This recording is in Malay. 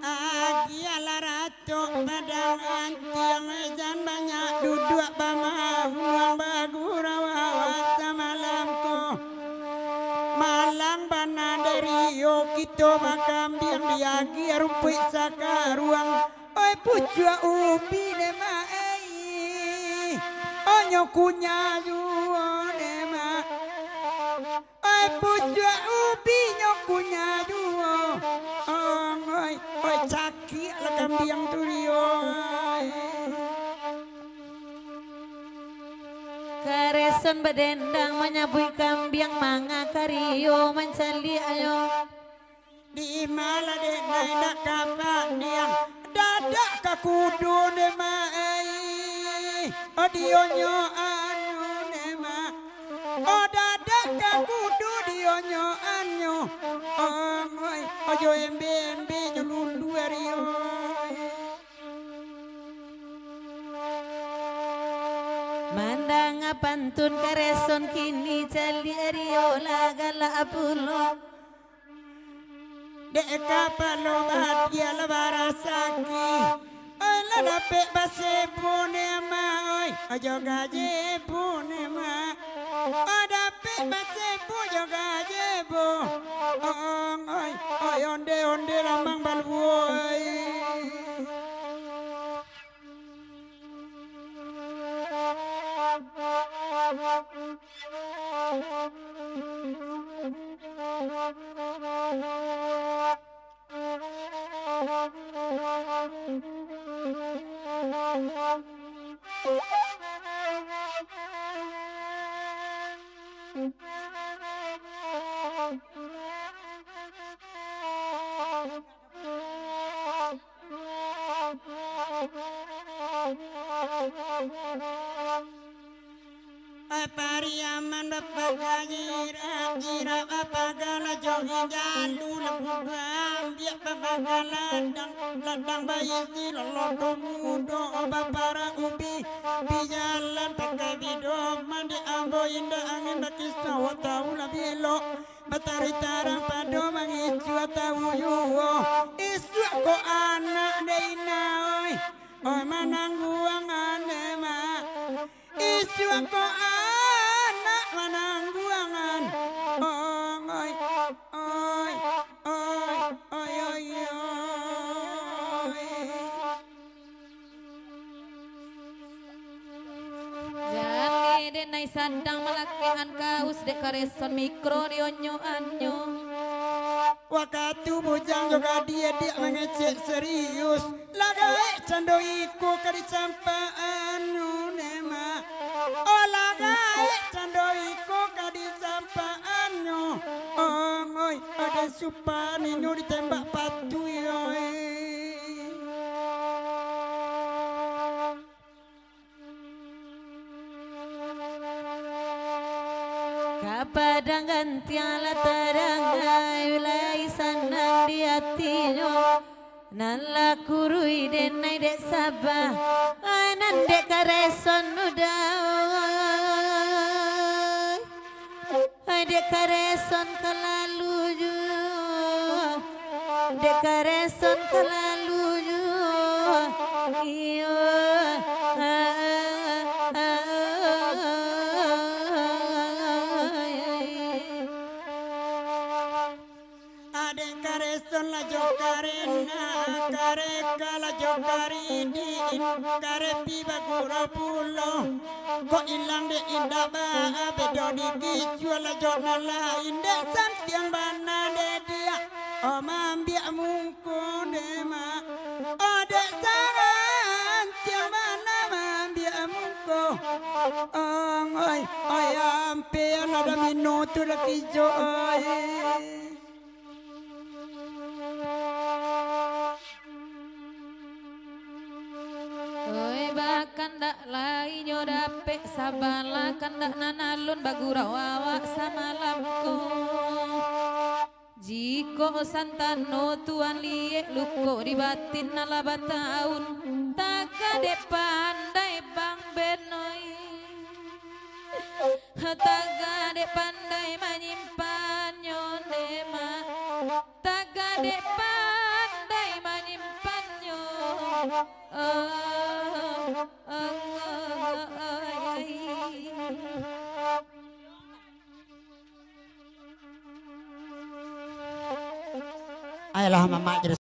Agialah ratu padang antiang ejan banyak duduk pamah huang bagurawa samalamku malang bana dari yo kita makam biang diagi rumput saka ruang oi pucua ubi dema onyo kunya juo dema oi pucua ubi nyokunya juo oi oi caki lekam biang turio Kareson bedendang menyabui kambiang manga kario mencali ayo di malah de nak kapak diang dadak kakudu de mai odionyo anu de ma oh dadak kakudu dionyo anu oi ojo embe embe nyulundu ario mandang pantun kareson kini cali ario lagala apulo dek kapalo bahagia lebarasaki oi la dapet base pune ma oi ojo gaje pune ma oi dapet base pu jo gaje bu oi oi onde onde lamang balbu oi Pariaman bapagajira jira bapagala jogi jalu lebugam biak bapagala ladang bayi lolodo mudo bapara ubi bijalan pakai bido mandi ambo indah angin bakista watau labilo batari tarang pado mangicu tahu yuwo isu ko anak deina oi oi manangguang anema isu ko anak manangguangan oi oi oi oi oi jani denai sandang malakian kaus dek kareson mikro dionyo anyo wakatu bujang juga dia mengecek serius lagai cando iku kadi campaan nema oh lagai cando iku kadi campaannya oi ada supani nyu ditembak patu yoi kapadang gantiala tarangai wilayah sanang di hatinya nala kurui denai dek sabah anan dek kareson udai dek kareson kelalu ju dek kareson kelalu ju iyo adek kareson la jokarena kareka la jokari di karepi bagura pulo kok ilang de indah ba bedo di kicu la jokala indah santiang bana de dia oh mambia mungku de ma oh de santiang bana mambia mungku oi oi ampe ada minuto la kijo oi kandak lai nyodape sabala kandak nanalun bagurawawa samalamko jiko santano tuan liek luko di batin nalaba tahun takade pandai bang benoi tagade pandai menyimpan nyonema tagade pandai menyimpannya ayolah mama jadi